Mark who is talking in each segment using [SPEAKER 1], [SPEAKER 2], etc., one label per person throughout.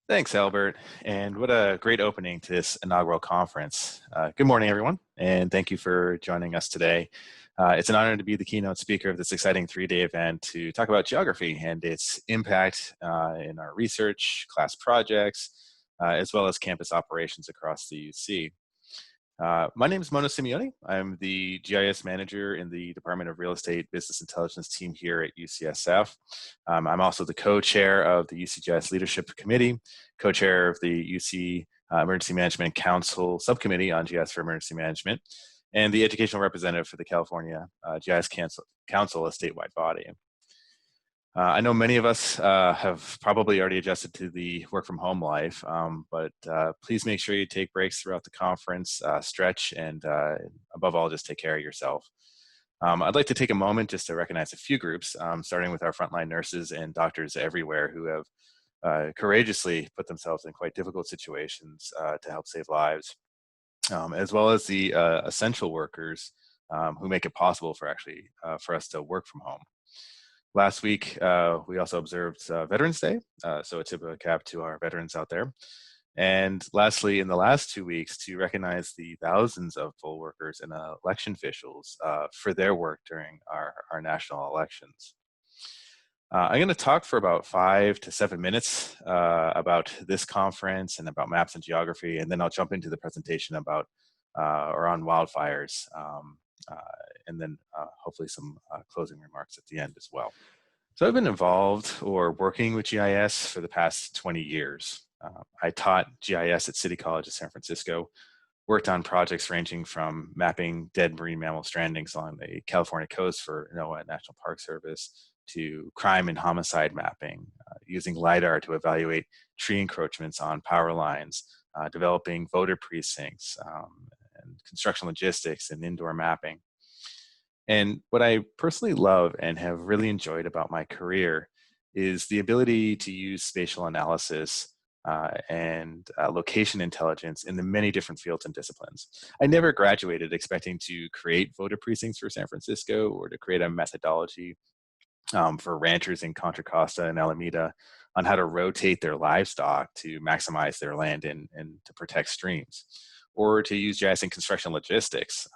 [SPEAKER 1] Thanks, Albert. And what a great opening to this inaugural conference. Good morning, everyone, and thank you for joining us today. It's an honor to be the keynote speaker of this exciting three-day event to talk about geography and its impact in our research, class projects, as well as campus operations across the UC. My name is Mona Simeone. I'm the GIS manager in the Department of Real Estate Business Intelligence team here at UCSF. I'm also the co-chair of the UC GIS Leadership Committee, co-chair of the UC Emergency Management Council Subcommittee on GIS for Emergency Management, and the educational representative for the California GIS Council, a statewide body. I know many of us have probably already adjusted to the work from home life, but please make sure you take breaks throughout the conference, stretch, and above all, just take care of yourself. I'd like to take a moment just to recognize a few groups, starting with our frontline nurses and doctors everywhere who have courageously put themselves in quite difficult situations to help save lives, as well as the essential workers who make it possible for us to work from home. Last week, we also observed Veterans Day, so a tip of the cap to our veterans out there. And lastly, in the last 2 weeks, to recognize the thousands of poll workers and election officials for their work during our national elections. I'm going to talk for about 5 to 7 minutes about this conference and about maps and geography, and then I'll jump into the presentation about or on wildfires. And then hopefully some closing remarks at the end as well. So I've been involved or working with GIS for the past 20 years. I taught GIS at City College of San Francisco, worked on projects ranging from mapping dead marine mammal strandings along the California coast for NOAA National Park Service to crime and homicide mapping, using LiDAR to evaluate tree encroachments on power lines, developing voter precincts, and construction logistics and indoor mapping. And what I personally love and have really enjoyed about my career is the ability to use spatial analysis and location intelligence in the many different fields and disciplines. I never graduated expecting to create voter precincts for San Francisco or to create a methodology for ranchers in Contra Costa and Alameda on how to rotate their livestock to maximize their land and to protect streams, or to use GIS in construction logistics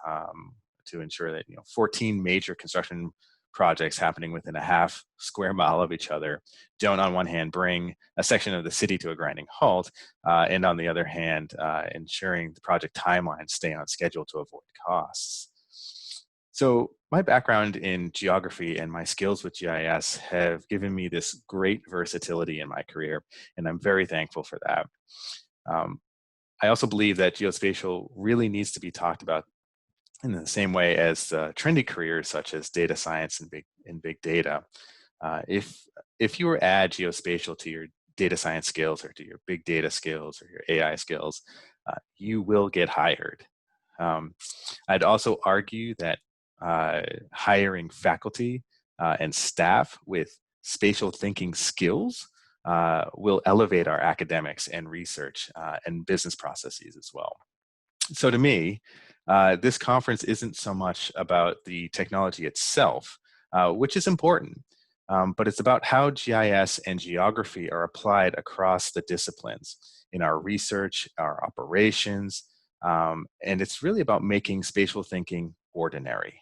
[SPEAKER 1] to ensure that 14 major construction projects happening within a half square mile of each other don't, on one hand, bring a section of the city to a grinding halt, and on the other hand, ensuring the project timelines stay on schedule to avoid costs. So my background in geography and my skills with GIS have given me this great versatility in my career, and I'm very thankful for that. I also believe that geospatial really needs to be talked about in the same way as trendy careers such as data science and big data. If you were to add geospatial to your data science skills or to your big data skills or your AI skills, you will get hired. I'd also argue that hiring faculty and staff with spatial thinking skills will elevate our academics and research and business processes as well. So to me, this conference isn't so much about the technology itself, which is important, but it's about how GIS and geography are applied across the disciplines in our research, our operations, and it's really about making spatial thinking ordinary.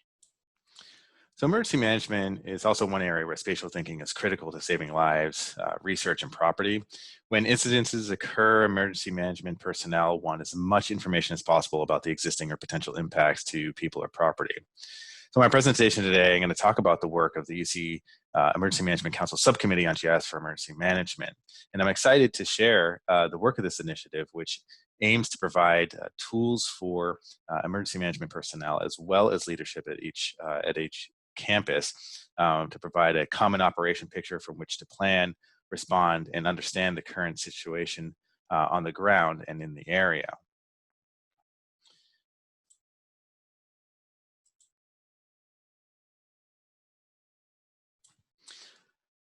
[SPEAKER 1] So emergency management is also one area where spatial thinking is critical to saving lives, research, and property. When incidences occur, emergency management personnel want as much information as possible about the existing or potential impacts to people or property. So my presentation today, I'm going to talk about the work of the UC Emergency Management Council Subcommittee on GIS for Emergency Management. And I'm excited to share the work of this initiative, which aims to provide tools for emergency management personnel as well as leadership at each campus to provide a common operation picture from which to plan, respond, and understand the current situation on the ground and in the area.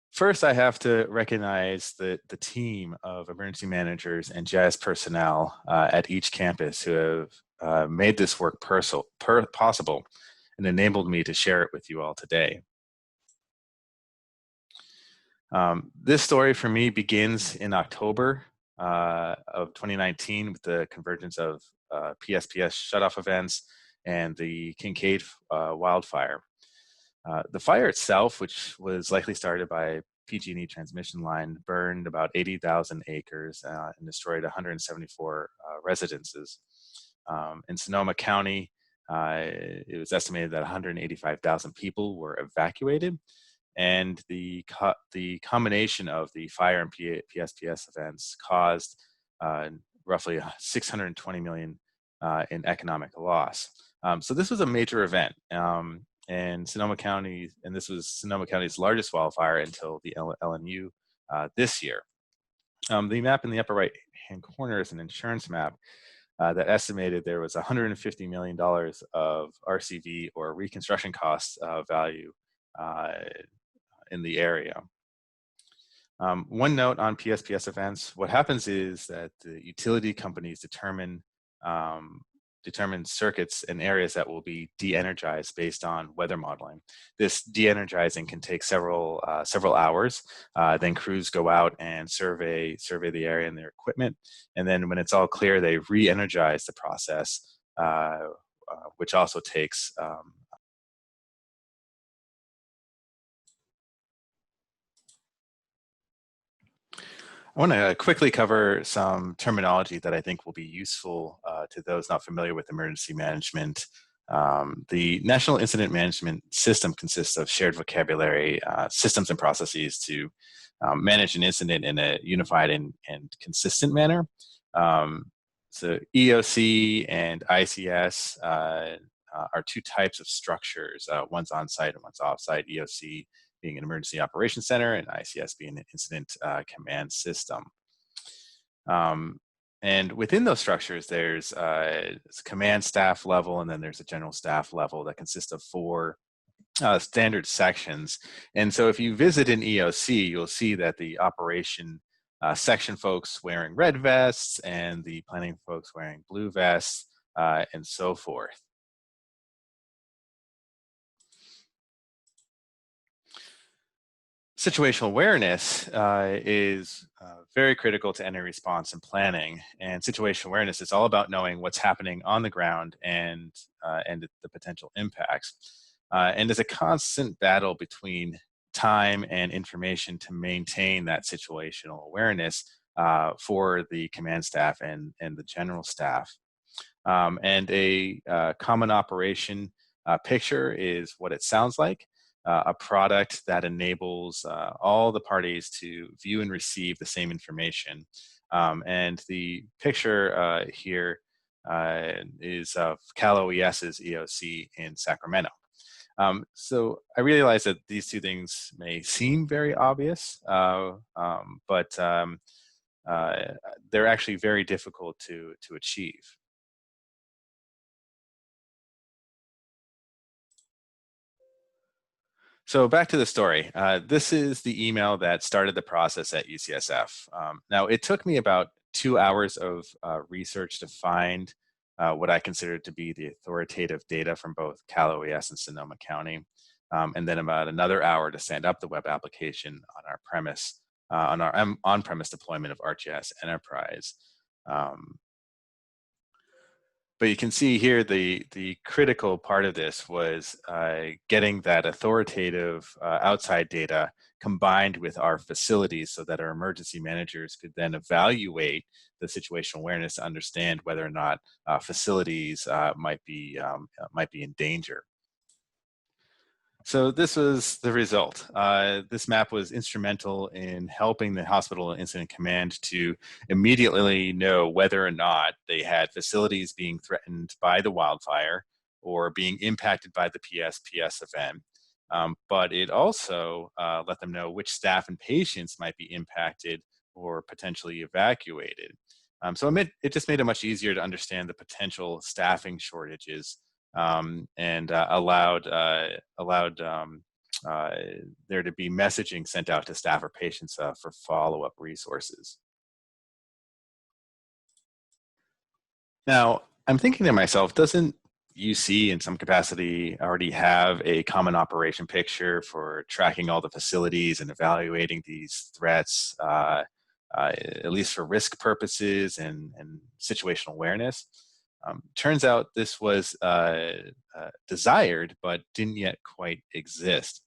[SPEAKER 1] First, I have to recognize the team of emergency managers and GIS personnel at each campus who have made this work possible and enabled me to share it with you all today. This story for me begins in October of 2019 with the convergence of PSPS shutoff events and the Kincaid wildfire. The fire itself, which was likely started by PG&E transmission line, burned about 80,000 acres and destroyed 174 residences. In Sonoma County, it was estimated that 185,000 people were evacuated, and the combination of the fire and PSPS events caused roughly 620 million in economic loss. So this was a major event. And Sonoma County, and this was Sonoma County's largest wildfire until the LNU this year. The map in the upper right-hand corner is an insurance map that estimated there was $150 million of RCV or reconstruction costs value in the area. One note on PSPS events: what happens is that the utility companies determine circuits and areas that will be de-energized based on weather modeling. This de-energizing can take several hours. Then crews go out and survey the area and their equipment, and then when it's all clear, they re-energize the process, which also takes I want to quickly cover some terminology that I think will be useful to those not familiar with emergency management. The National Incident Management System consists of shared vocabulary, systems and processes to manage an incident in a unified and consistent manner. So EOC and ICS are two types of structures. One's on-site and one's off-site. EOC being an emergency operations center, and ICS being an incident command system. And within those structures, there's a command staff level, and then there's a general staff level that consists of 4 standard sections. And so if you visit an EOC, you'll see that the operation section folks wearing red vests and the planning folks wearing blue vests and so forth. Situational awareness is very critical to any response and planning. And situational awareness is all about knowing what's happening on the ground and the potential impacts. And there's a constant battle between time and information to maintain that situational awareness for the command staff and the general staff. And a common operation picture is what it sounds like. A product that enables all the parties to view and receive the same information. And the picture here is of Cal OES's EOC in Sacramento. So I realize that these two things may seem very obvious, but they're actually very difficult to achieve. So back to the story. This is the email that started the process at UCSF. Now, it took me about 2 hours of research to find what I considered to be the authoritative data from both Cal OES and Sonoma County, and then about another hour to stand up the web application on our premise, on our on-premise deployment of ArcGIS Enterprise. But you can see here the critical part of this was getting that authoritative outside data combined with our facilities so that our emergency managers could then evaluate the situational awareness to understand whether or not facilities might be in danger. So this was the result. This map was instrumental in helping the hospital incident command to immediately know whether or not they had facilities being threatened by the wildfire or being impacted by the PSPS event. But it also let them know which staff and patients might be impacted or potentially evacuated. So it just made it much easier to understand the potential staffing shortages and allowed there to be messaging sent out to staff or patients for follow-up resources. Now, I'm thinking to myself, doesn't UC in some capacity already have a common operation picture for tracking all the facilities and evaluating these threats at least for risk purposes and situational awareness. Turns out this was desired, but didn't yet quite exist.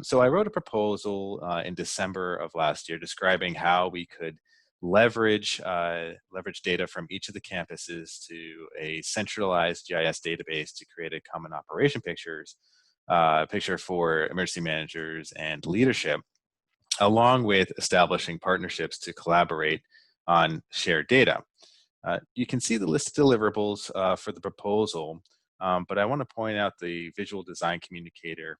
[SPEAKER 1] So I wrote a proposal in December of last year describing how we could leverage data from each of the campuses to a centralized GIS database to create a common operation picture for emergency managers and leadership, along with establishing partnerships to collaborate on shared data. You can see the list of deliverables for the proposal, but I want to point out the visual design communicator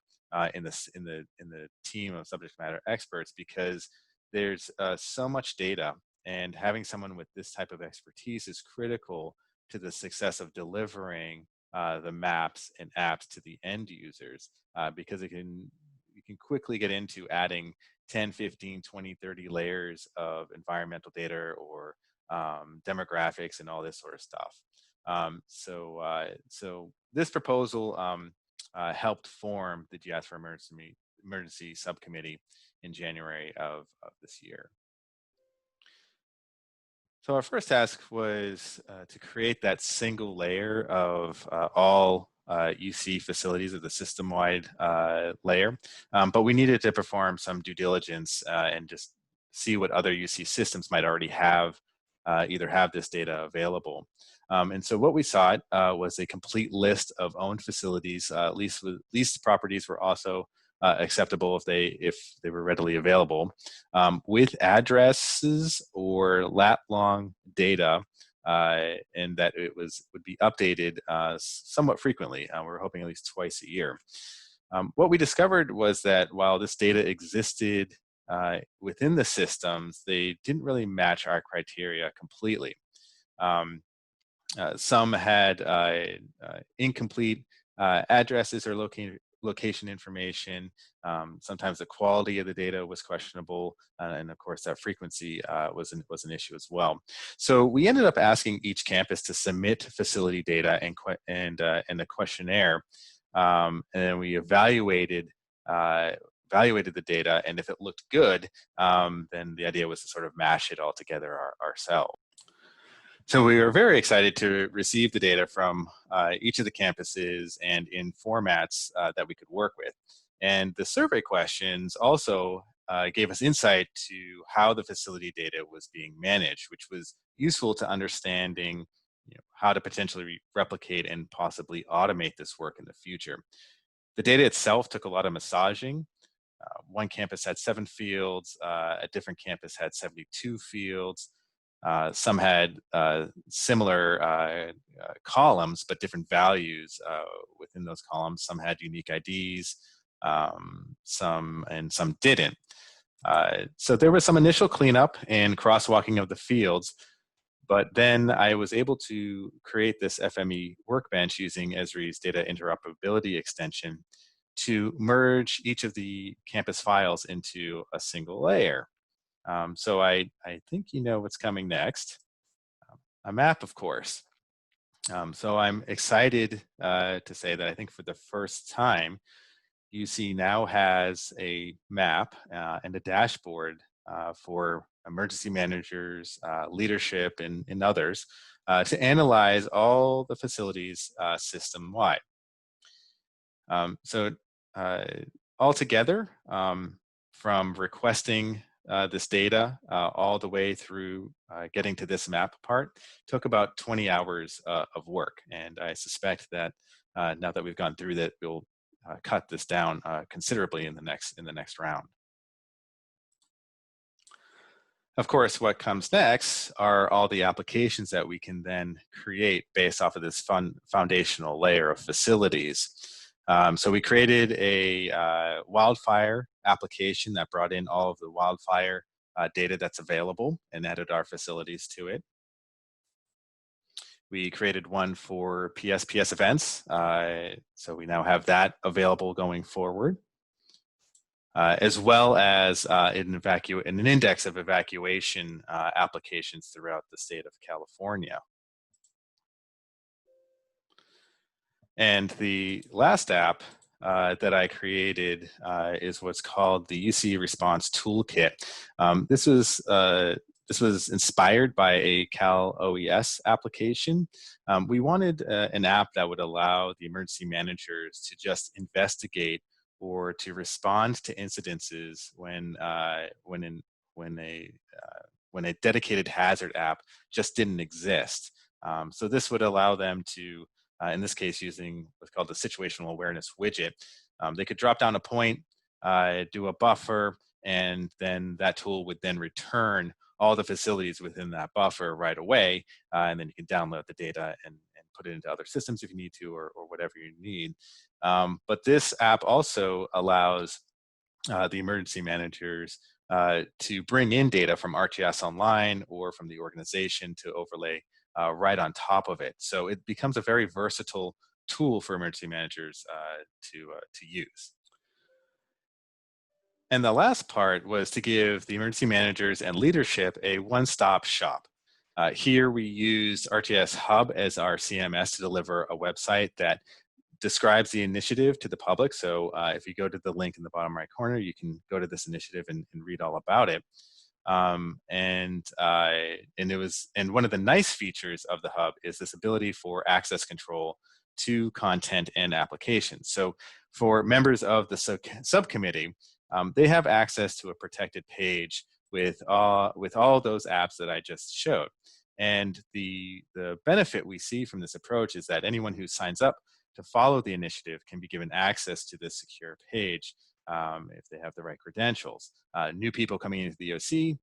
[SPEAKER 1] in the team of subject matter experts, because there's so much data, and having someone with this type of expertise is critical to the success of delivering the maps and apps to the end users, because you can quickly get into adding 10, 15, 20, 30 layers of environmental data or demographics and all this sort of stuff. So this proposal helped form the GIS for Emergency Subcommittee in January of this year. So our first task was to create that single layer of all UC facilities of the system-wide layer, but we needed to perform some due diligence and just see what other UC systems might already have, either have this data available. And so what we sought was a complete list of owned facilities. Leased properties were also acceptable if they were readily available, with addresses or lat-long data, and that it would be updated somewhat frequently. We're hoping at least twice a year. What we discovered was that while this data existed within the systems, they didn't really match our criteria completely. Some had incomplete addresses or location information. Sometimes the quality of the data was questionable, and of course that frequency was an issue as well. So we ended up asking each campus to submit facility data and a questionnaire, and then we evaluated the data, and if it looked good, then the idea was to sort of mash it all together ourselves. So we were very excited to receive the data from each of the campuses and in formats that we could work with. And the survey questions also gave us insight to how the facility data was being managed, which was useful to understanding how to potentially replicate and possibly automate this work in the future. The data itself took a lot of massaging. One campus had 7 fields, a different campus had 72 fields. Some had similar columns, but different values within those columns. Some had unique IDs, some didn't. So there was some initial cleanup and crosswalking of the fields, but then I was able to create this FME workbench using Esri's data interoperability extension to merge each of the campus files into a single layer. So I think you know what's coming next. A map, of course. So I'm excited to say that I think for the first time, UC now has a map and a dashboard for emergency managers, leadership, and others to analyze all the facilities system-wide. So altogether, from requesting this data all the way through getting to this map part took about 20 hours of work. And I suspect that now that we've gone through that, we'll cut this down considerably in the next round. Of course, what comes next are all the applications that we can then create based off of this foundational layer of facilities. So we created a Wildfire application that brought in all of the Wildfire data that's available and added our facilities to it. We created one for PSPS events, so we now have that available going forward, as well as an index of evacuation applications throughout the state of California. And the last app that I created is what's called the UC Response Toolkit. This was This was inspired by a Cal OES application. We wanted an app that would allow the emergency managers to just investigate or to respond to incidences when a dedicated hazard app just didn't exist. So this would allow them to, in this case, using what's called the situational awareness widget, they could drop down a point, do a buffer, and then that tool would then return all the facilities within that buffer right away, and then you can download the data and put it into other systems if you need to, or whatever you need. But this app also allows the emergency managers to bring in data from ArcGIS Online or from the organization to overlay right on top of it. So it becomes a very versatile tool for emergency managers to use. And the last part was to give the emergency managers and leadership a one-stop shop. Here we used ArcGIS Hub as our CMS to deliver a website that describes the initiative to the public. So if you go to the link in the bottom right corner, you can go to this initiative and read all about it. And one of the nice features of the hub is this ability for access control to content and applications. So for members of the subcommittee, they have access to a protected page with all those apps that I just showed. And the benefit we see from this approach is that anyone who signs up to follow the initiative can be given access to this secure page if they have the right credentials. New people coming into the OC,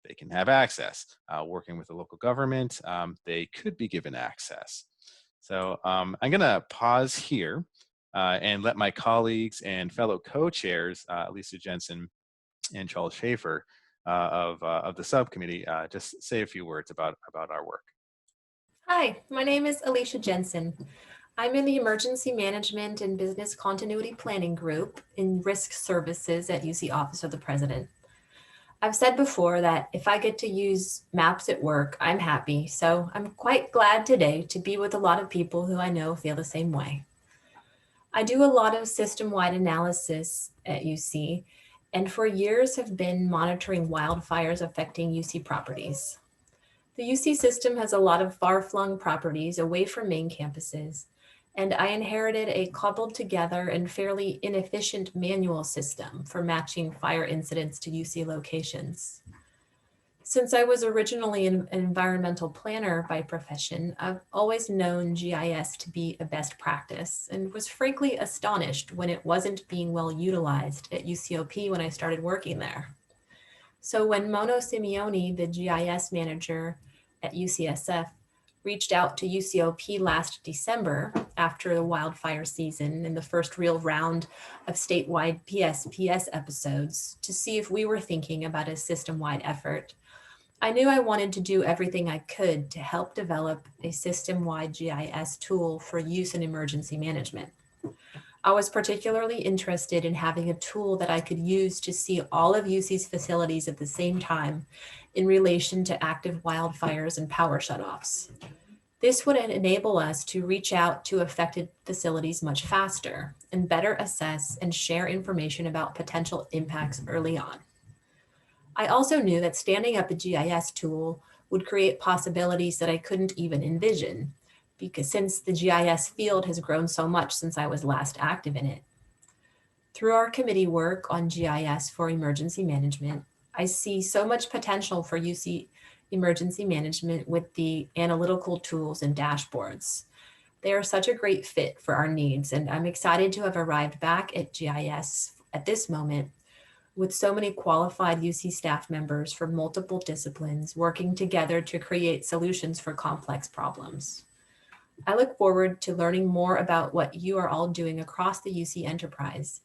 [SPEAKER 1] they can have access. Working with the local government, they could be given access. So I'm gonna pause here and let my colleagues and fellow co-chairs, Lisa Jensen and Charles Schaefer of the subcommittee, just say a few words about our work.
[SPEAKER 2] Hi, my name is Alicia Jensen. I'm in the Emergency Management and Business Continuity Planning Group in Risk Services at UC Office of the President. I've said before that if I get to use maps at work, I'm happy. So I'm quite glad today to be with a lot of people who I know feel the same way. I do a lot of system-wide analysis at UC, and for years have been monitoring wildfires affecting UC properties. The UC system has a lot of far-flung properties away from main campuses, and I inherited a cobbled together and fairly inefficient manual system for matching fire incidents to UC locations. Since I was originally an environmental planner by profession, I've always known GIS to be a best practice and was frankly astonished when it wasn't being well utilized at UCOP when I started working there. So when Mono Simeone, the GIS manager at UCSF, reached out to UCOP last December after the wildfire season and the first real round of statewide PSPS episodes to see if we were thinking about a system-wide effort, I knew I wanted to do everything I could to help develop a system-wide GIS tool for use in emergency management. I was particularly interested in having a tool that I could use to see all of UC's facilities at the same time in relation to active wildfires and power shutoffs. This would enable us to reach out to affected facilities much faster and better assess and share information about potential impacts early on. I also knew that standing up a GIS tool would create possibilities that I couldn't even envision, because since the GIS field has grown so much since I was last active in it. Through our committee work on GIS for emergency management, I see so much potential for UC emergency management with the analytical tools and dashboards. They are such a great fit for our needs, and I'm excited to have arrived back at GIS at this moment with so many qualified UC staff members from multiple disciplines working together to create solutions for complex problems. I look forward to learning more about what you are all doing across the UC enterprise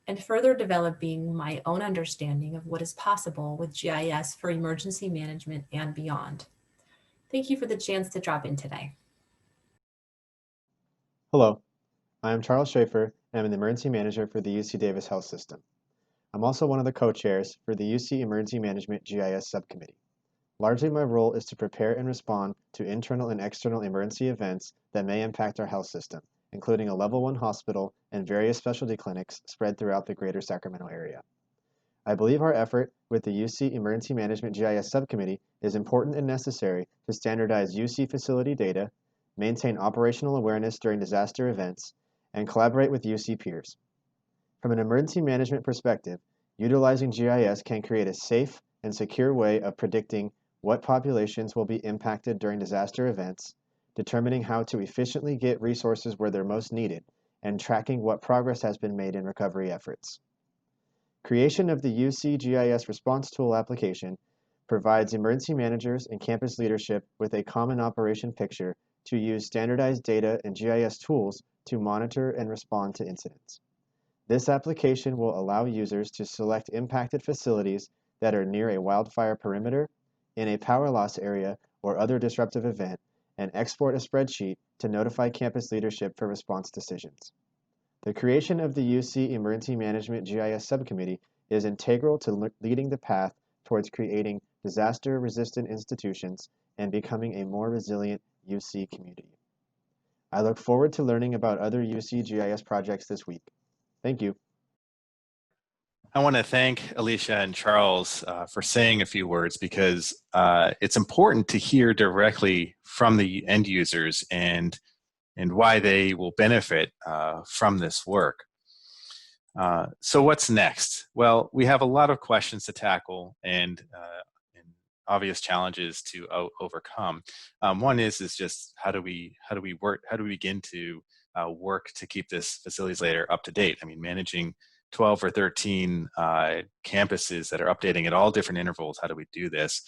[SPEAKER 2] and further developing my own understanding of what is possible with GIS for emergency management and beyond. Thank you for the chance to drop in today.
[SPEAKER 3] Hello, I am Charles Schaefer and I'm an emergency manager for the UC Davis Health System. I'm also one of the co-chairs for the UC Emergency Management GIS Subcommittee. Largely my role is to prepare and respond to internal and external emergency events that may impact our health system, including a level 1 hospital and various specialty clinics spread throughout the greater Sacramento area. I believe our effort with the UC Emergency Management GIS Subcommittee is important and necessary to standardize UC facility data, maintain operational awareness during disaster events, and collaborate with UC peers. From an emergency management perspective, utilizing GIS can create a safe and secure way of predicting what populations will be impacted during disaster events, determining how to efficiently get resources where they're most needed, and tracking what progress has been made in recovery efforts. Creation of the UC GIS Response Tool application provides emergency managers and campus leadership with a common operation picture to use standardized data and GIS tools to monitor and respond to incidents. This application will allow users to select impacted facilities that are near a wildfire perimeter, in a power loss area, or other disruptive event, and export a spreadsheet to notify campus leadership for response decisions. The creation of the UC Emergency Management GIS Subcommittee is integral to leading the path towards creating disaster-resistant institutions and becoming a more resilient UC community. I look forward to learning about other UC GIS projects this week. Thank you.
[SPEAKER 1] I want to thank Alicia and Charles for saying a few words because it's important to hear directly from the end users and why they will benefit from this work. So what's next? Well, we have a lot of questions to tackle and obvious challenges to overcome. One is just how do we begin to work to keep this facilities layer up to date? I mean, managing 12 or 13 campuses that are updating at all different intervals. How do we do this?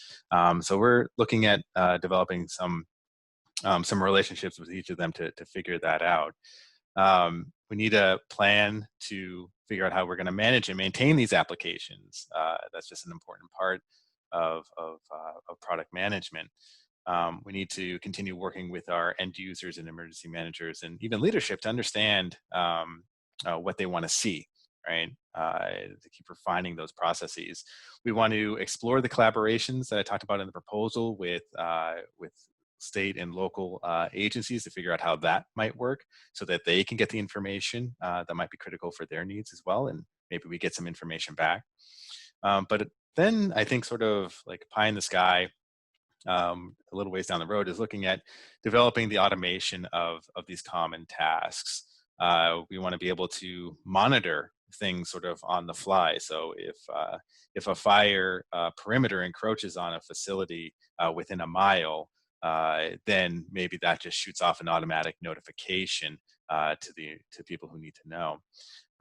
[SPEAKER 1] So we're looking at developing some relationships with each of them to figure that out. We need a plan to figure out how we're going to manage and maintain these applications. That's just an important part of product management. We need to continue working with our end users and emergency managers and even leadership to understand what they want to see, right? To keep refining those processes. We want to explore the collaborations that I talked about in the proposal with state and local agencies to figure out how that might work so that they can get the information that might be critical for their needs as well, and maybe we get some information back. But then I think sort of like pie in the sky, a little ways down the road, is looking at developing the automation of these common tasks. We want to be able to monitor things sort of on the fly. So if a fire perimeter encroaches on a facility within a mile, then maybe that just shoots off an automatic notification to people who need to know.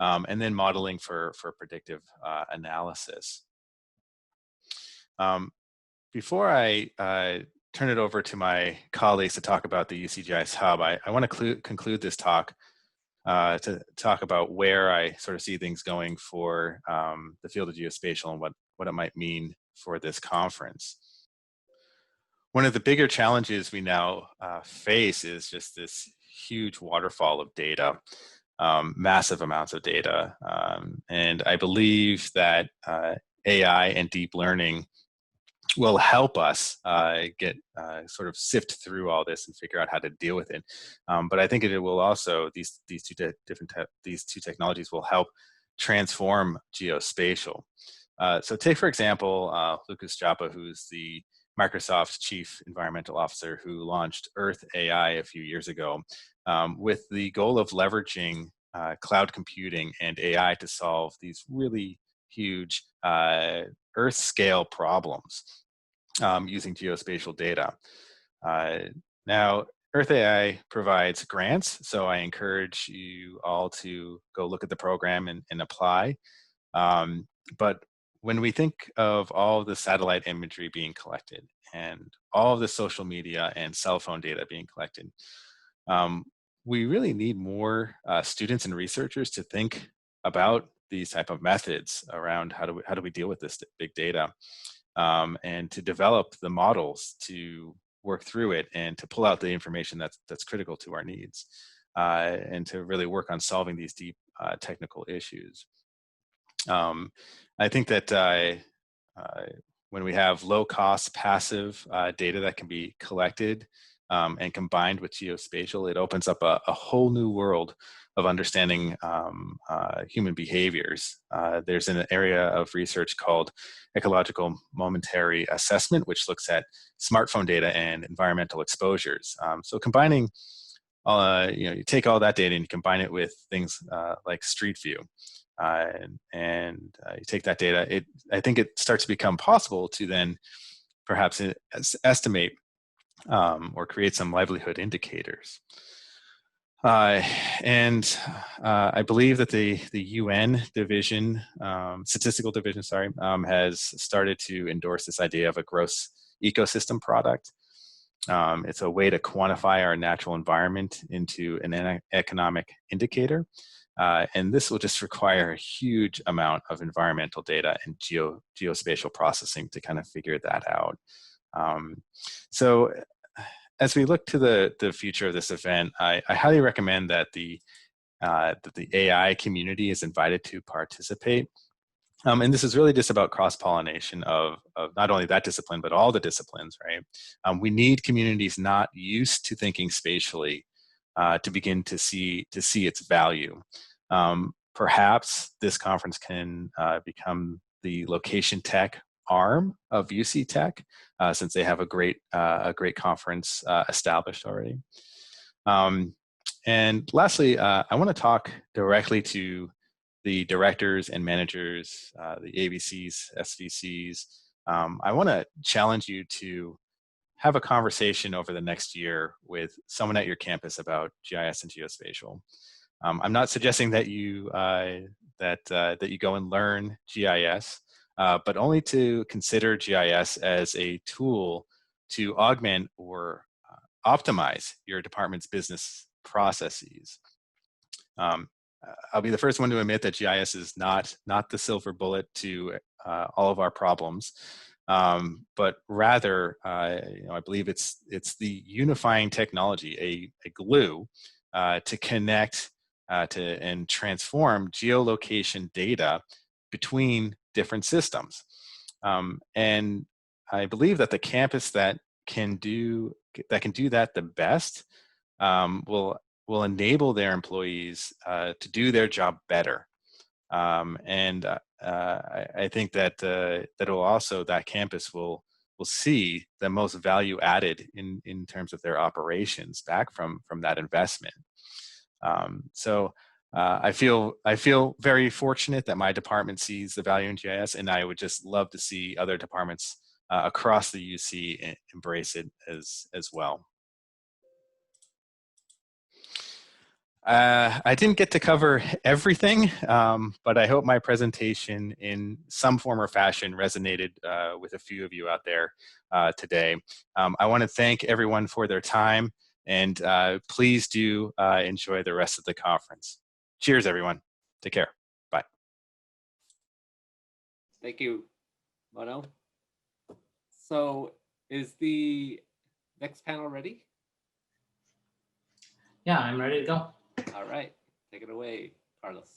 [SPEAKER 1] And then modeling for predictive analysis. Before I turn it over to my colleagues to talk about the UCGIS Hub, I want to conclude this talk to talk about where I sort of see things going for the field of geospatial and what it might mean for this conference. One of the bigger challenges we now face is just this huge waterfall of data, massive amounts of data. And I believe that AI and deep learning will help us get sort of sift through all this and figure out how to deal with it. But I think it will also, these two technologies will help transform geospatial. So take, for example, Lucas Joppa, who's the Microsoft's chief environmental officer who launched Earth AI a few years ago with the goal of leveraging cloud computing and AI to solve these really huge Earth scale problems using geospatial data. Now, Earth AI provides grants, so I encourage you all to go look at the program and apply. But when we think of all the satellite imagery being collected and all of the social media and cell phone data being collected, we really need more students and researchers to think about these type of methods around how do we deal with this big data, and to develop the models to work through it and to pull out the information that's critical to our needs, and to really work on solving these deep technical issues. I think that when we have low-cost passive data that can be collected and combined with geospatial, it opens up a whole new world of understanding human behaviors. There's an area of research called ecological momentary assessment, which looks at smartphone data and environmental exposures. So combining, you take all that data and you combine it with things like Street View, and you take that data. I think it starts to become possible to then perhaps estimate or create some livelihood indicators. And I believe that the UN division, statistical division, has started to endorse this idea of a gross ecosystem product. It's a way to quantify our natural environment into an economic indicator. And this will just require a huge amount of environmental data and geospatial processing to kind of figure that out. So as we look to the future of this event, I highly recommend that the AI community is invited to participate. And this is really just about cross-pollination of not only that discipline, but all the disciplines, right? We need communities not used to thinking spatially to begin to see its value. Perhaps this conference can become the location tech arm of UC Tech, since they have a great conference established already. And lastly, I want to talk directly to the directors and managers, the ABCs, SVCs. I want to challenge you to have a conversation over the next year with someone at your campus about GIS and geospatial. I'm not suggesting that you that you go and learn GIS, but only to consider GIS as a tool to augment or optimize your department's business processes. I'll be the first one to admit that GIS is not the silver bullet to all of our problems, but rather, I believe it's the unifying technology, a glue to connect and transform geolocation data between different systems. And I believe that the campus that can do that the best will enable their employees to do their job better. And I think that that campus will see the most value added in terms of their operations back from that investment. So I feel very fortunate that my department sees the value in GIS, and I would just love to see other departments across the UC embrace it as well. I didn't get to cover everything, but I hope my presentation in some form or fashion resonated with a few of you out there today. I want to thank everyone for their time, and please do enjoy the rest of the conference. Cheers, everyone. Take care. Bye.
[SPEAKER 4] Thank you, Mono. So is the next panel ready?
[SPEAKER 5] Yeah, I'm ready to go.
[SPEAKER 4] All right, take it away, Carlos.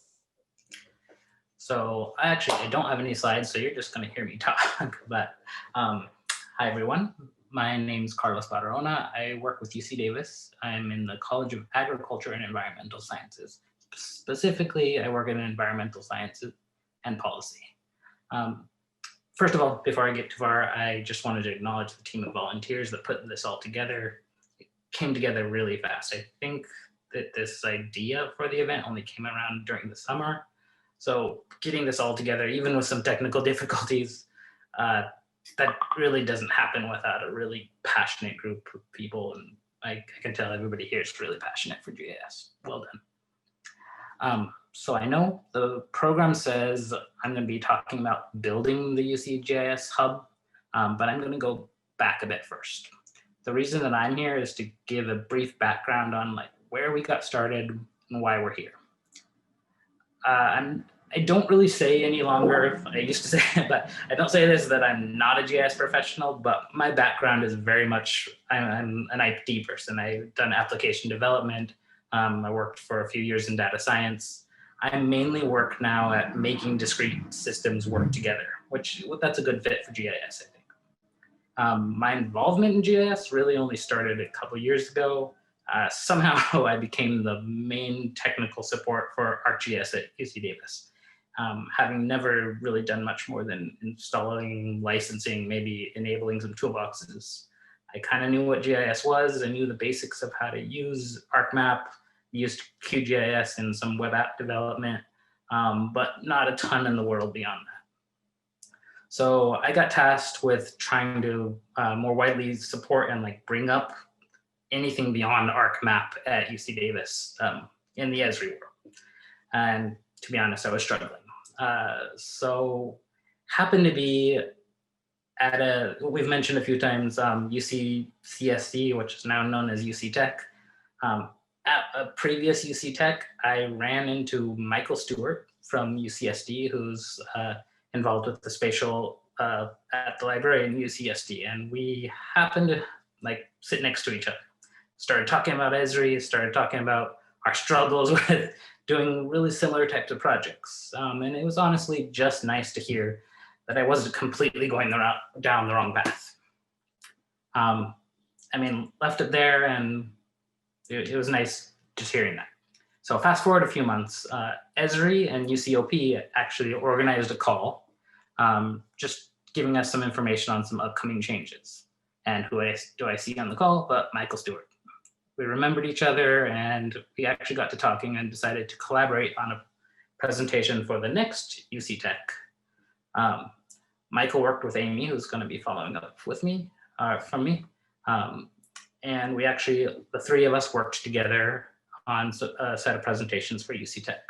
[SPEAKER 5] So I don't have any slides, so you're just going to hear me talk. But hi, everyone. My name's Carlos Barrona. I work with UC Davis. I'm in the College of Agriculture and Environmental Sciences. Specifically, I work in environmental sciences and policy. First of all, before I get too far, I just wanted to acknowledge the team of volunteers that put this all together. It came together really fast. I think that this idea for the event only came around during the summer. So getting this all together, even with some technical difficulties, that really doesn't happen without a really passionate group of people. And I can tell everybody here is really passionate for GIS. Well done. So I know the program says I'm going to be talking about building the UC GIS hub, but I'm going to go back a bit first. The reason that I'm here is to give a brief background on where we got started and why we're here. I don't really say any longer, I used to say it, but I don't say this that I'm not a GIS professional, but my background is very much, I'm an IT person. I've done application development. I worked for a few years in data science. I mainly work now at making discrete systems work together, that's a good fit for GIS, I think. My involvement in GIS really only started a couple years ago. Somehow I became the main technical support for ArcGIS at UC Davis, having never really done much more than installing, licensing, maybe enabling some toolboxes. I kind of knew what GIS was. I knew the basics of how to use ArcMap, used QGIS in some web app development, but not a ton in the world beyond that. So I got tasked with trying to more widely support and like bring up anything beyond ArcMap at UC Davis in the Esri world. And to be honest, I was struggling. So happened to be at we've mentioned a few times, UC CSD, which is now known as UC Tech. At a previous UC Tech, I ran into Michael Stewart from UCSD, who's involved with the spatial at the library in UCSD, and we happened to like sit next to each other. Started talking about Esri, started talking about our struggles with doing really similar types of projects. And it was honestly just nice to hear that I wasn't completely going down the wrong path. I mean, left it there, and it was nice just hearing that. So fast forward a few months, Esri and UCOP actually organized a call, just giving us some information on some upcoming changes. And who do I see on the call but Michael Stewart. We remembered each other, and we actually got to talking and decided to collaborate on a presentation for the next UC Tech. Michael worked with Amy, who's going to be following up with me, from me. And we actually, the three of us worked together on a set of presentations for UC Tech.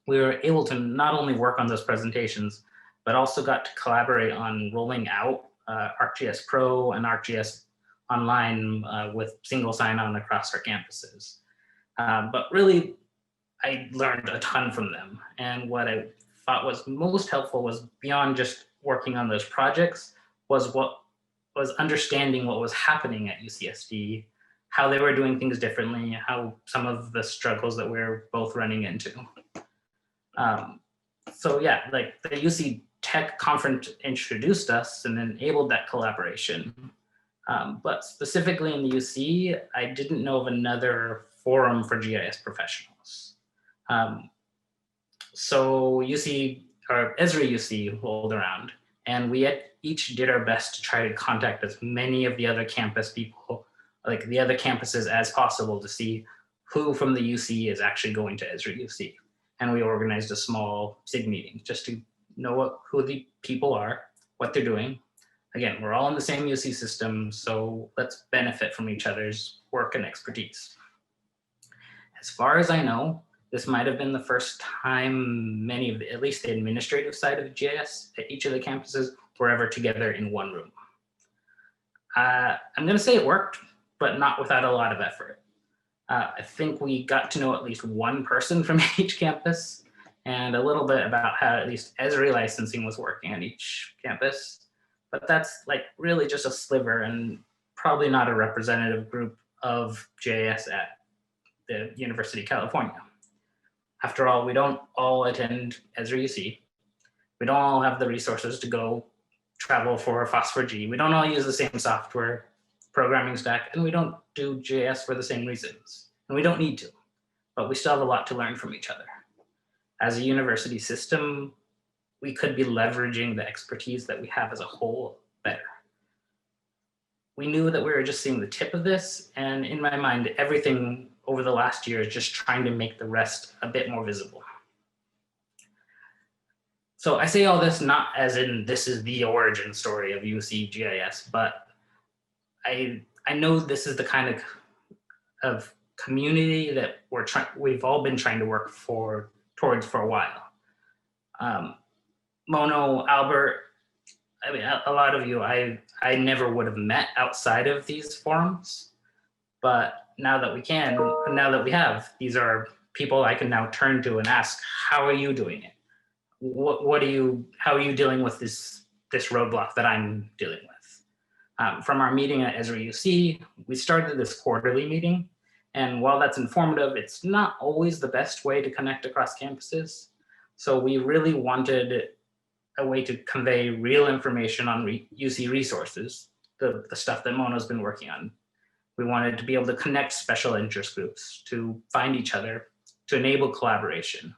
[SPEAKER 5] We were able to not only work on those presentations, but also got to collaborate on rolling out ArcGIS Pro and ArcGIS Online with single sign-on across our campuses. But really, I learned a ton from them. And what I thought was most helpful was beyond just working on those projects, was understanding what was happening at UCSD, how they were doing things differently, how some of the struggles that we're both running into. So yeah, like the UC Tech conference introduced us and enabled that collaboration. But specifically in the UC, I didn't know of another forum for GIS professionals. So UC, or Esri UC rolled around, and we each did our best to try to contact as many of the other campus people, like the other campuses as possible, to see who from the UC is actually going to Esri UC. And we organized a small SIG meeting just to know who the people are, what they're doing. Again, we're all in the same UC system, so let's benefit from each other's work and expertise. As far as I know, this might have been the first time many of at least the administrative side of GIS at each of the campuses were ever together in one room. I'm gonna say it worked, but not without a lot of effort. I think we got to know at least one person from each campus and a little bit about how at least Esri licensing was working at each campus. But that's like really just a sliver and probably not a representative group of GIS at the University of California. After all, we don't all attend Esri UC. We don't all have the resources to go travel for Phosphor-G. We don't all use the same software programming stack, and we don't do GIS for the same reasons. And we don't need to, but we still have a lot to learn from each other. As a university system, we could be leveraging the expertise that we have as a whole better. We knew that we were just seeing the tip of this, and in my mind, everything over the last year is just trying to make the rest a bit more visible. So I say all this not as in this is the origin story of UC GIS, but I know this is the kind of community that we've all been trying to work towards for a while. Mono, Albert, I mean, a lot of you I never would have met outside of these forums, but now that we can, now that we have, these are people I can now turn to and ask, how are you doing it? How are you dealing with this roadblock that I'm dealing with? From our meeting at Esri UC, we started this quarterly meeting, and while that's informative, it's not always the best way to connect across campuses. So we really wanted a way to convey real information on UC resources the stuff that Mona's been working on. We wanted to be able to connect special interest groups to find each other, to enable collaboration,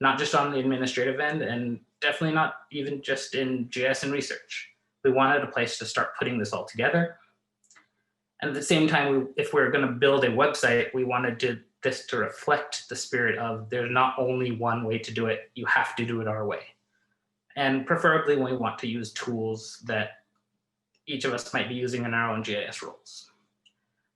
[SPEAKER 5] not just on the administrative end, and definitely not even just in GIS and research. We wanted a place to start putting this all together. And at the same time, if we're going to build a website, we wanted this to reflect the spirit of there's not only one way to do it, you have to do it our way. And preferably we want to use tools that each of us might be using in our own GIS roles.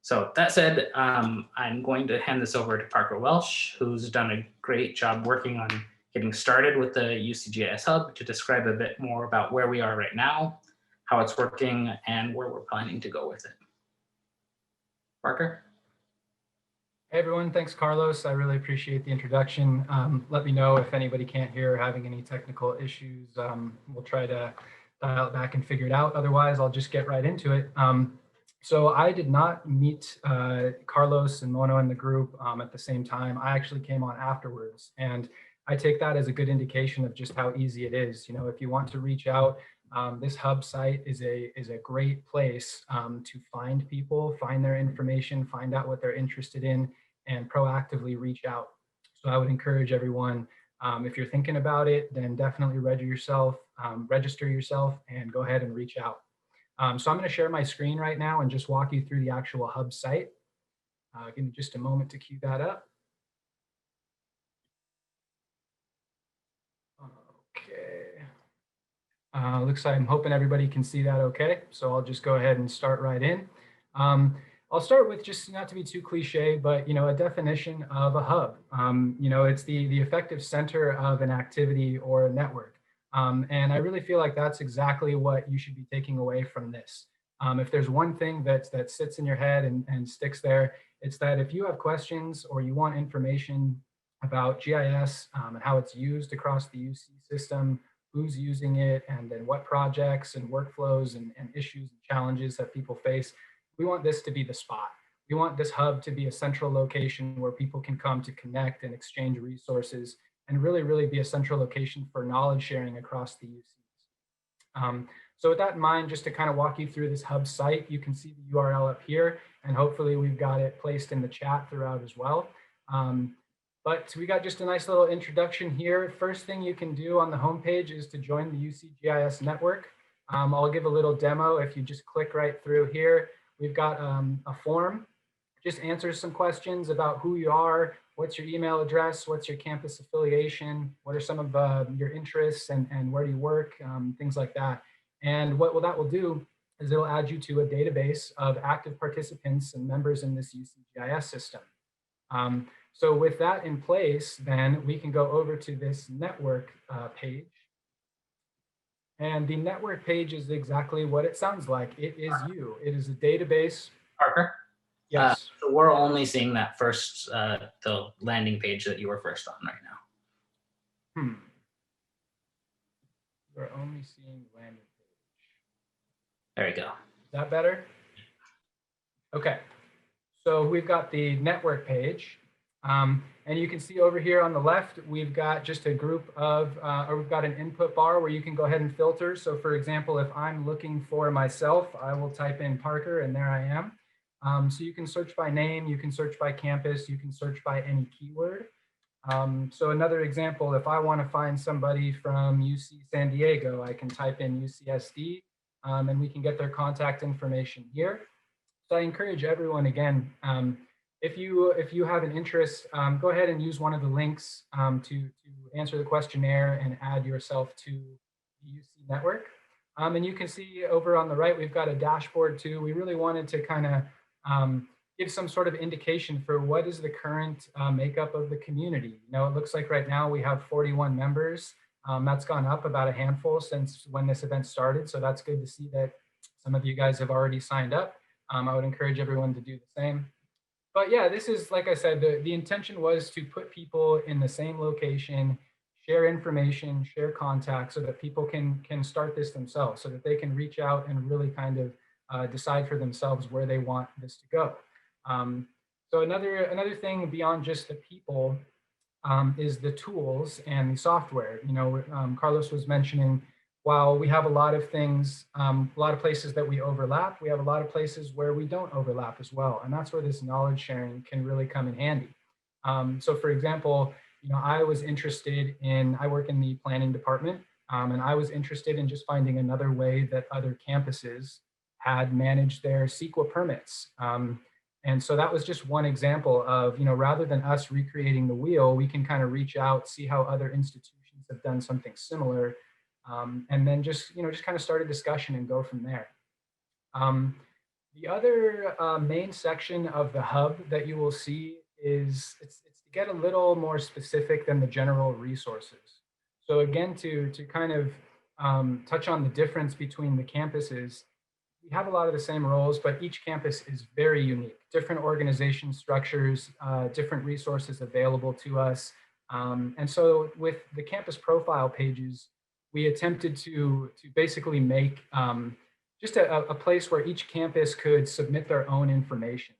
[SPEAKER 5] So that said, I'm going to hand this over to Parker Welsh, who's done a great job working on getting started with the UCGIS Hub to describe a bit more about where we are right now, how it's working, and where we're planning to go with it. Parker?
[SPEAKER 6] Hey everyone, thanks Carlos. I really appreciate the introduction. Let me know if anybody can't hear or having any technical issues. We'll try to dial it back and figure it out. Otherwise, I'll just get right into it. So I did not meet Carlos and Mono in the group at the same time. I actually came on afterwards, and I take that as a good indication of just how easy it is. You know, if you want to reach out, this hub site is a great place to find people, find their information, find out what they're interested in, and proactively reach out. So I would encourage everyone, if you're thinking about it, then definitely register yourself and go ahead and reach out. So I'm going to share my screen right now and just walk you through the actual hub site. Give me just a moment to queue that up. Okay. Looks like I'm hoping everybody can see that okay. So I'll just go ahead and start right in. I'll start with, just not to be too cliche, but a definition of a hub. It's the effective center of an activity or a network. And I really feel like that's exactly what you should be taking away from this. If there's one thing that sits in your head and sticks there, it's that if you have questions or you want information about GIS and how it's used across the UC system, who's using it, and then what projects and workflows and issues and challenges that people face, we want this to be the spot. We want this hub to be a central location where people can come to connect and exchange resources, and really be a central location for knowledge sharing across the UCs. So with that in mind, just to kind of walk you through this hub site, you can see the URL up here, and hopefully we've got it placed in the chat throughout as well. But we got just a nice little introduction here. First thing you can do on the homepage is to join the UCGIS network. I'll give a little demo. If you just click right through here, we've got a form. Just answers some questions about who you are, what's your email address, what's your campus affiliation, what are some of your interests, and where do you work, things like that. And what that will do is it'll add you to a database of active participants and members in this UCGIS system. So with that in place, then we can go over to this network page. And the network page is exactly what it sounds like. It is you. It is a database.
[SPEAKER 5] Parker?
[SPEAKER 6] Yes.
[SPEAKER 5] So we're only seeing that first, the landing page that you were first on right now.
[SPEAKER 6] We're only seeing landing page.
[SPEAKER 5] There we go.
[SPEAKER 6] Is that better? Okay. So we've got the network page. And you can see over here on the left, we've got just a group of, or we've got an input bar where you can go ahead and filter. So for example, if I'm looking for myself, I will type in Parker and there I am. So you can search by name, you can search by campus, you can search by any keyword. So another example, if I want to find somebody from UC San Diego, I can type in UCSD and we can get their contact information here. So I encourage everyone again, if you have an interest, go ahead and use one of the links to answer the questionnaire and add yourself to the UC network. And you can see over on the right, we've got a dashboard too. We really wanted to kind of give some sort of indication for what is the current makeup of the community. You know, it looks like right now we have 41 members. That's gone up about a handful since when this event started. So that's good to see that some of you guys have already signed up. I would encourage everyone to do the same. But yeah, this is, like I said, the intention was to put people in the same location, share information, share contacts so that people can start this themselves, so that they can reach out and really kind of decide for themselves where they want this to go. So another thing beyond just the people is the tools and the software. You know, Carlos was mentioning while we have a lot of things, a lot of places that we overlap, we have a lot of places where we don't overlap as well. And that's where this knowledge sharing can really come in handy. So for example, I was interested in, I work in the planning department, and I was interested in just finding another way that other campuses had managed their CEQA permits. And so that was just one example of, rather than us recreating the wheel, we can kind of reach out, see how other institutions have done something similar, and then just kind of start a discussion and go from there. The other main section of the hub that you will see is it's to get a little more specific than the general resources. So again, to kind of touch on the difference between the campuses, we have a lot of the same roles, but each campus is very unique. Different organization structures, different resources available to us. And so with the campus profile pages, we attempted to basically make just a place where each campus could submit their own information.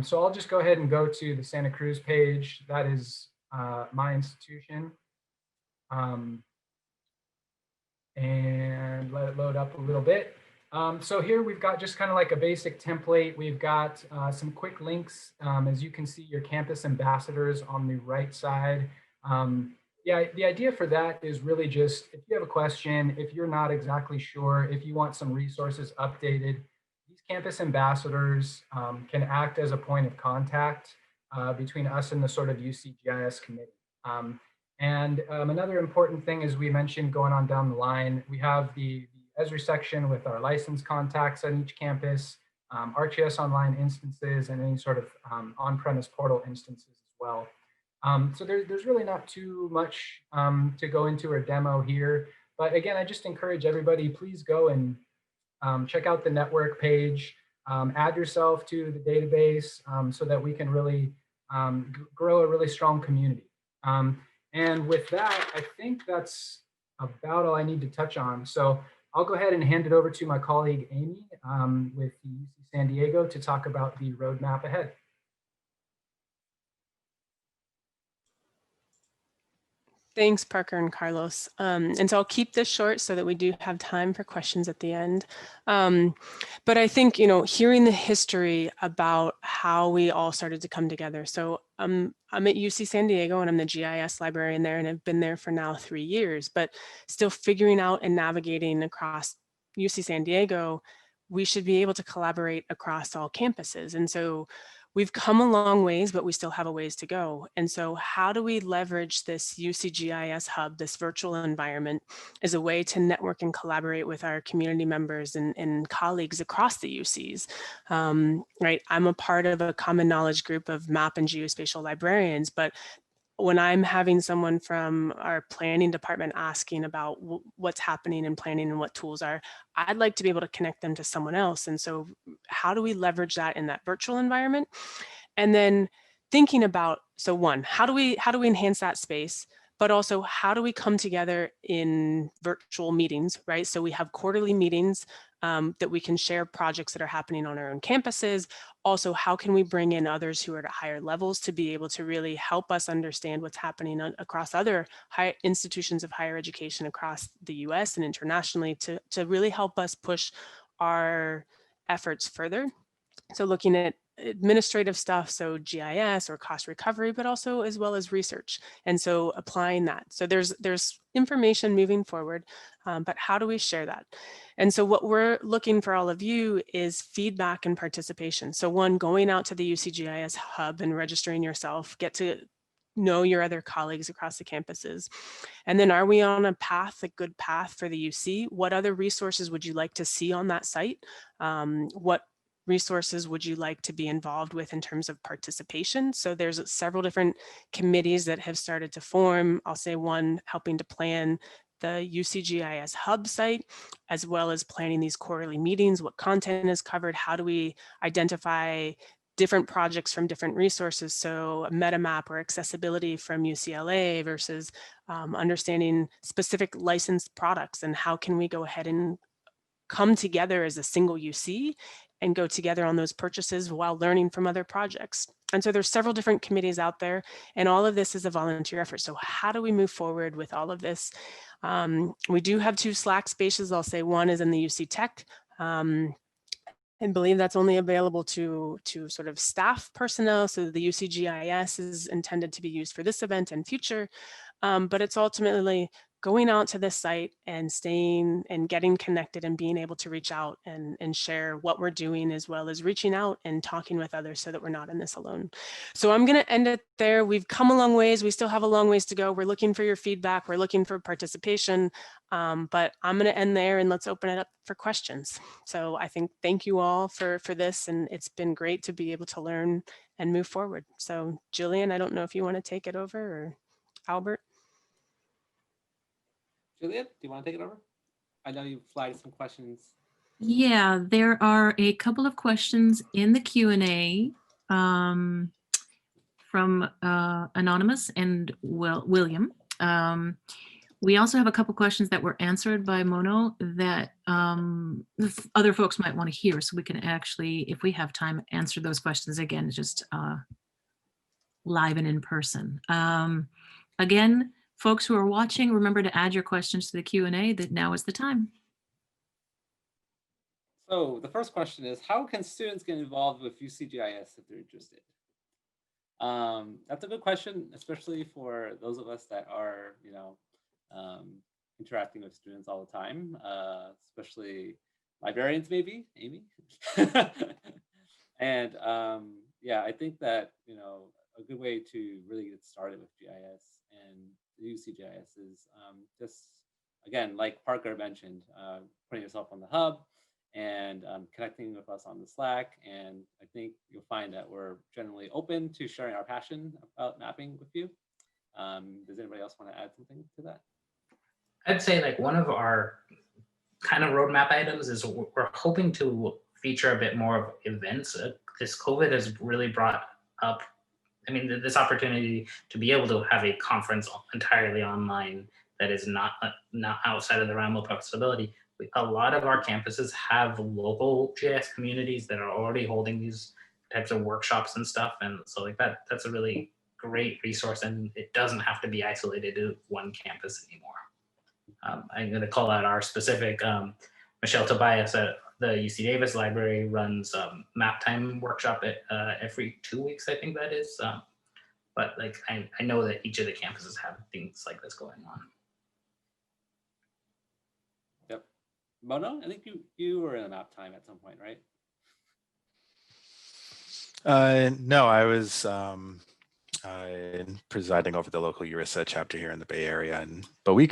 [SPEAKER 6] So I'll just go ahead and go to the Santa Cruz page. That is my institution. And let it load up a little bit. So here we've got just kind of like a basic template. We've got some quick links. As you can see, your campus ambassadors on the right side. Yeah, the idea for that is really just, if you have a question, if you're not exactly sure, if you want some resources updated, these campus ambassadors can act as a point of contact between us and the sort of UC GIS committee. And another important thing, as we mentioned going on down the line, we have the Esri section with our license contacts on each campus, ArcGIS Online instances, and any sort of on-premise portal instances as well. So there's really not too much to go into or demo here. But again, I just encourage everybody, please go and check out the network page, add yourself to the database so that we can really grow a really strong community. And with that, I think that's about all I need to touch on. So I'll go ahead and hand it over to my colleague, Amy, with the UC San Diego to talk about the roadmap ahead.
[SPEAKER 7] Thanks, Parker and Carlos. And so I'll keep this short so that we do have time for questions at the end. But I think, hearing the history about how we all started to come together. So I'm at UC San Diego and I'm the GIS librarian there, and I've been there for now 3 years, but still figuring out and navigating across UC San Diego, we should be able to collaborate across all campuses. And so we've come a long ways, but we still have a ways to go. And so how do we leverage this UCGIS hub, this virtual environment, as a way to network and collaborate with our community members and colleagues across the UCs? Right, I'm a part of a common knowledge group of map and geospatial librarians, but when I'm having someone from our planning department asking about what's happening in planning and what tools are, I'd like to be able to connect them to someone else. And so how do we leverage that in that virtual environment? And then thinking about, so one, how do we enhance that space? But also, how do we come together in virtual meetings, right? So we have quarterly meetings that we can share projects that are happening on our own campuses. Also, how can we bring in others who are at higher levels to be able to really help us understand what's happening across other high institutions of higher education across the US and internationally to really help us push our efforts further. So looking at administrative stuff, so GIS or cost recovery, but also as well as research. And so applying that. So there's information moving forward, but how do we share that? And so what we're looking for all of you is feedback and participation. So one, going out to the UCGIS hub and registering yourself, get to know your other colleagues across the campuses. And then are we on a path, a good path for the UC? What other resources would you like to see on that site? What resources would you like to be involved with in terms of participation? So there's several different committees that have started to form. I'll say one, helping to plan the UCGIS hub site, as well as planning these quarterly meetings, what content is covered, how do we identify different projects from different resources. So a meta map or accessibility from UCLA versus understanding specific licensed products and how can we go ahead and come together as a single UC and go together on those purchases while learning from other projects. And so there's several different committees out there, and all of this is a volunteer effort. So how do we move forward with all of this? We do have 2 Slack spaces. I'll say one is in the UC Tech. I believe that's only available to sort of staff personnel. So the UC GIS is intended to be used for this event and future, but it's ultimately going out to this site and staying and getting connected and being able to reach out and share what we're doing, as well as reaching out and talking with others so that we're not in this alone. So I'm going to end it there. We've come a long ways. We still have a long ways to go. We're looking for your feedback. We're looking for participation, but I'm going to end there and let's open it up for questions. So I think thank you all for this, and it's been great to be able to learn and move forward. So Jillian, I don't know if you want to take it over, or Albert.
[SPEAKER 4] Juliet, do you want to take it over? I know you flagged some questions.
[SPEAKER 8] Yeah, there are a couple of questions in the Q&A from Anonymous and William. We also have a couple questions that were answered by Mono that other folks might want to hear, so we can actually, if we have time, answer those questions again, just live and in person. Again, folks who are watching, remember to add your questions to the Q&A. That now is the time.
[SPEAKER 4] So the first question is, how can students get involved with UCGIS if they're interested? That's a good question, especially for those of us that are, interacting with students all the time, especially librarians, maybe, Amy. And yeah, I think that, a good way to really get started with GIS and UCGIS is just, again, like Parker mentioned, putting yourself on the hub and connecting with us on the Slack. And I think you'll find that we're generally open to sharing our passion about mapping with you. Does anybody else want to add something to that?
[SPEAKER 5] I'd say like one of our kind of roadmap items is we're hoping to feature a bit more of events. This COVID has really brought up, this opportunity to be able to have a conference entirely online that is not outside of the realm of possibility. A lot of our campuses have local GIS communities that are already holding these types of workshops and stuff. And so like that's a really great resource, and it doesn't have to be isolated to one campus anymore. I'm going to call out our specific, Michelle Tobias at the UC Davis Library runs map time workshop every 2 weeks, I think that is. But like I know that each of the campuses have things like this going on.
[SPEAKER 4] Yep. Mono, I think you were in a map time at some point, right?
[SPEAKER 1] No, I was presiding over the local URISA chapter here in the Bay Area, but we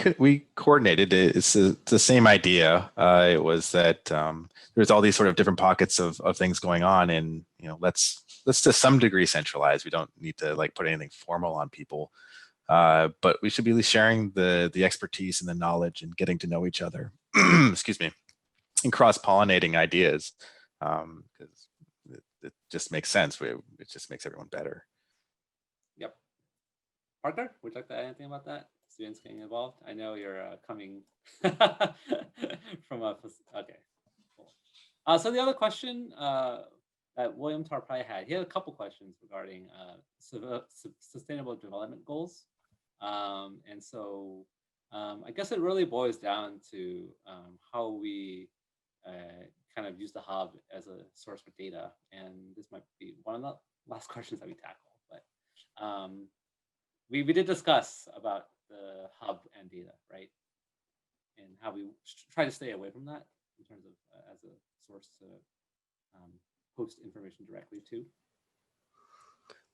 [SPEAKER 1] coordinated it. It's the same idea. It was that there's all these sort of different pockets of things going on, and let's to some degree centralize. We don't need to like put anything formal on people, but we should be sharing the expertise and the knowledge and getting to know each other. Excuse me, and cross-pollinating ideas, because it just makes sense. It just makes everyone better.
[SPEAKER 4] Yep. Parker, would you like to add anything about that? Students getting involved? I know you're coming from a, okay, cool. So the other question that William Tar probably had, he had a couple questions regarding sustainable development goals. And so I guess it really boils down to how we kind of use the hub as a source for data. And this might be one of the last questions that we tackle. But we did discuss about the hub and data, right? And how we try to stay away from that in terms of as a source to post information directly to.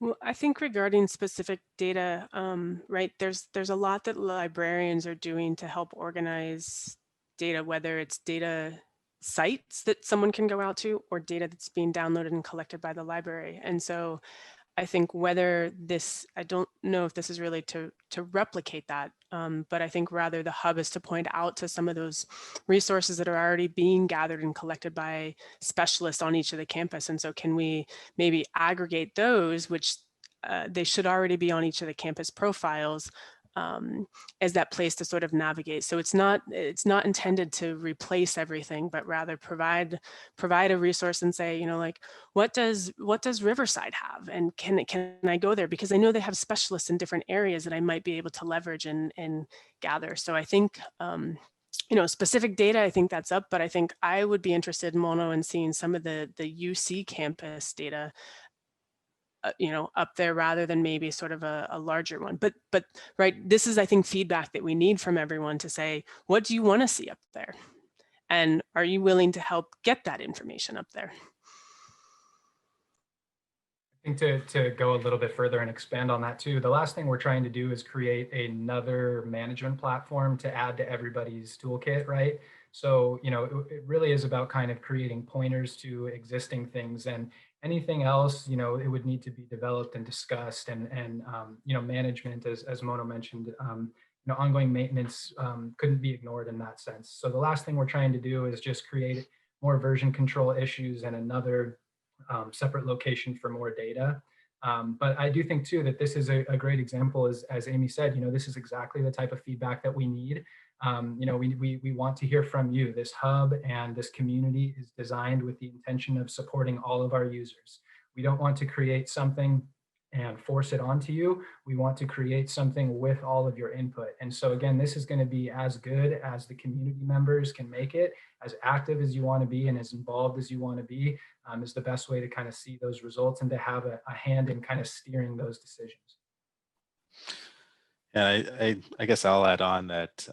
[SPEAKER 7] Well, I think regarding specific data, right, there's a lot that librarians are doing to help organize data, whether it's data sites that someone can go out to or data that's being downloaded and collected by the library. And so I think whether this, I don't know if this is really to replicate that, but I think rather the hub is to point out to some of those resources that are already being gathered and collected by specialists on each of the campus. And so can we maybe aggregate those, which they should already be on each of the campus profiles, place to sort of navigate. So it's not intended to replace everything, but rather provide a resource and say, you know, like, what does Riverside have, and can I go there, because I know they have specialists in different areas that I might be able to leverage and gather. So I think you know, specific data, I think that's up, but I think I would be interested, Mono, in seeing some of the UC campus data, you know, up there rather than maybe sort of a larger one. But right, this is, I think, feedback that we need from everyone to say, what do you want to see up there? And are you willing to help get that information up there?
[SPEAKER 6] I think to go a little bit further and expand on that too, the last thing we're trying to do is create another management platform to add to everybody's toolkit, right? So, you know, it really is about kind of creating pointers to existing things, and anything else, you know, it would need to be developed and discussed, and you know, management, as Mono mentioned, you know, ongoing maintenance couldn't be ignored in that sense. So the last thing we're trying to do is just create more version control issues and another separate location for more data. But I do think too that this is a great example, as Amy said, you know, this is exactly the type of feedback that we need. You know, we want to hear from you. This hub and this community is designed with the intention of supporting all of our users. We don't want to create something and force it onto you. We want to create something with all of your input. And so again, this is going to be as good as the community members can make it, as active as you want to be and as involved as you want to be, is the best way to kind of see those results and to have a hand in kind of steering those decisions.
[SPEAKER 1] And I guess I'll add on that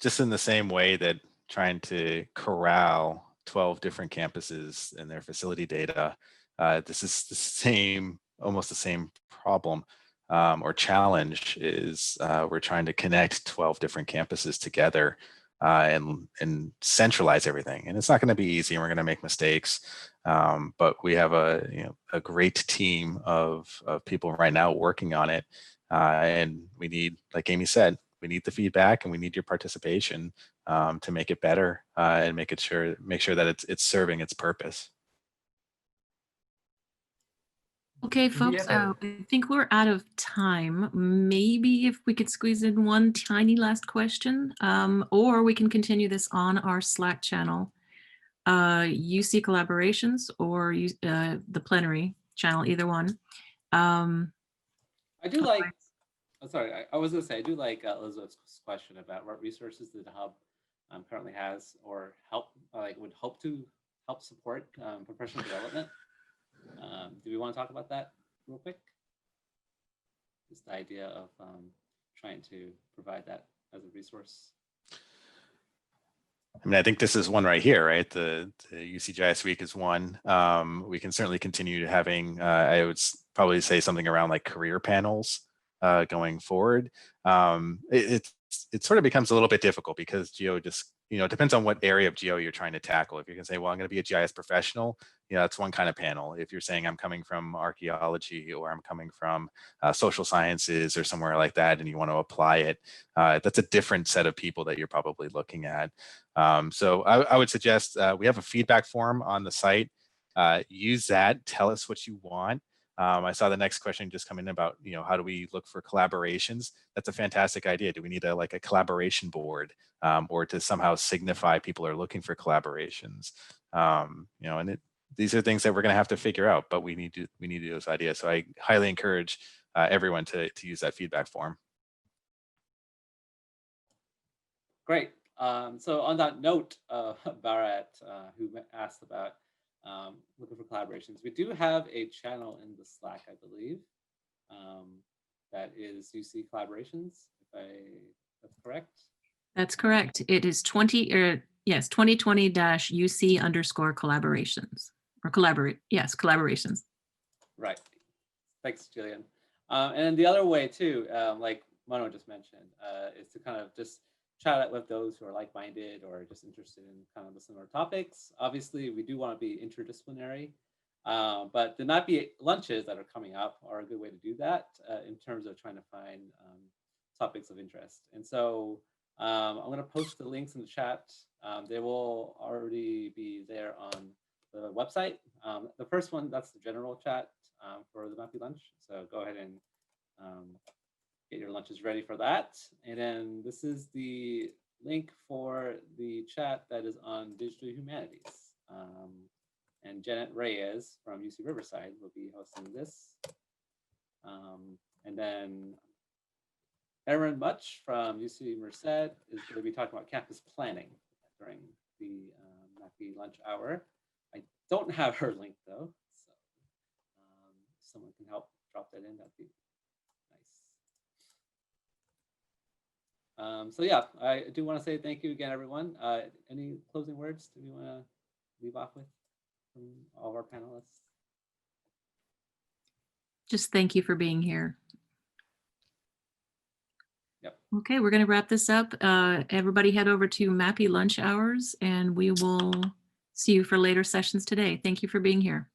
[SPEAKER 1] just in the same way that trying to corral 12 different campuses and their facility data, this is the same, almost the same problem or challenge is we're trying to connect 12 different campuses together and centralize everything. And it's not going to be easy, and we're going to make mistakes. But we have a great team of people right now working on it. And we need, like Amy said, we need the feedback and we need your participation to make it better and make sure that it's serving its purpose.
[SPEAKER 8] Okay, folks, I think we're out of time. Maybe if we could squeeze in one tiny last question, or we can continue this on our Slack channel, UC Collaborations or the Plenary channel, either one.
[SPEAKER 4] I do like, I'm sorry, I was gonna say, I do like Elizabeth's question about what resources the hub currently has or would hope to help support professional development. Do we want to talk about that real quick? Just the idea of trying to provide that as a resource.
[SPEAKER 1] I mean, I think this is one right here, right? The UC GIS Week is one. We can certainly continue having, I would probably say something around like career panels going forward. It sort of becomes a little bit difficult because geo just, you know, it depends on what area of geo you're trying to tackle. If you can say, well, I'm going to be a GIS professional, you know, that's one kind of panel. If you're saying I'm coming from archaeology or I'm coming from social sciences or somewhere like that, and you want to apply it, that's a different set of people that you're probably looking at. So I would suggest we have a feedback form on the site. Use that. Tell us what you want. I saw the next question just come in about, you know, how do we look for collaborations? That's a fantastic idea. Do we need a collaboration board or to somehow signify people are looking for collaborations? You know, and these are things that we're going to have to figure out, but we need those ideas. So I highly encourage everyone to use that feedback form.
[SPEAKER 4] Great. So on that note, Bharat, who asked about looking for collaborations, we do have a channel in the Slack, I believe, that is UC Collaborations, if that's correct.
[SPEAKER 8] That's correct. It is 2020-UC_collaborations or collaborations.
[SPEAKER 4] Right. Thanks, Jillian. And the other way too, like Mono just mentioned, is to kind of just chat with those who are like-minded or just interested in kind of the similar topics. Obviously, we do want to be interdisciplinary, but there might be lunches that are coming up are a good way to do that in terms of trying to find topics of interest. And so I'm going to post the links in the chat. They will already be there on the website. The first one, that's the general chat for the Mappy lunch. So go ahead and get your lunches ready for that. And then this is the link for the chat that is on Digital Humanities. And Janet Reyes from UC Riverside will be hosting this. And then Erin Much from UC Merced is going to be talking about campus planning during the MAPI lunch hour. I don't have her link though, so if someone can help drop that in, that'd be nice. So yeah, I do want to say thank you again, everyone. Any closing words do we want to leave off with from all of our panelists?
[SPEAKER 8] Just thank you for being here.
[SPEAKER 4] Yep.
[SPEAKER 8] Okay, we're going to wrap this up. Everybody head over to MAPI lunch hours and we will see you for later sessions today. Thank you for being here.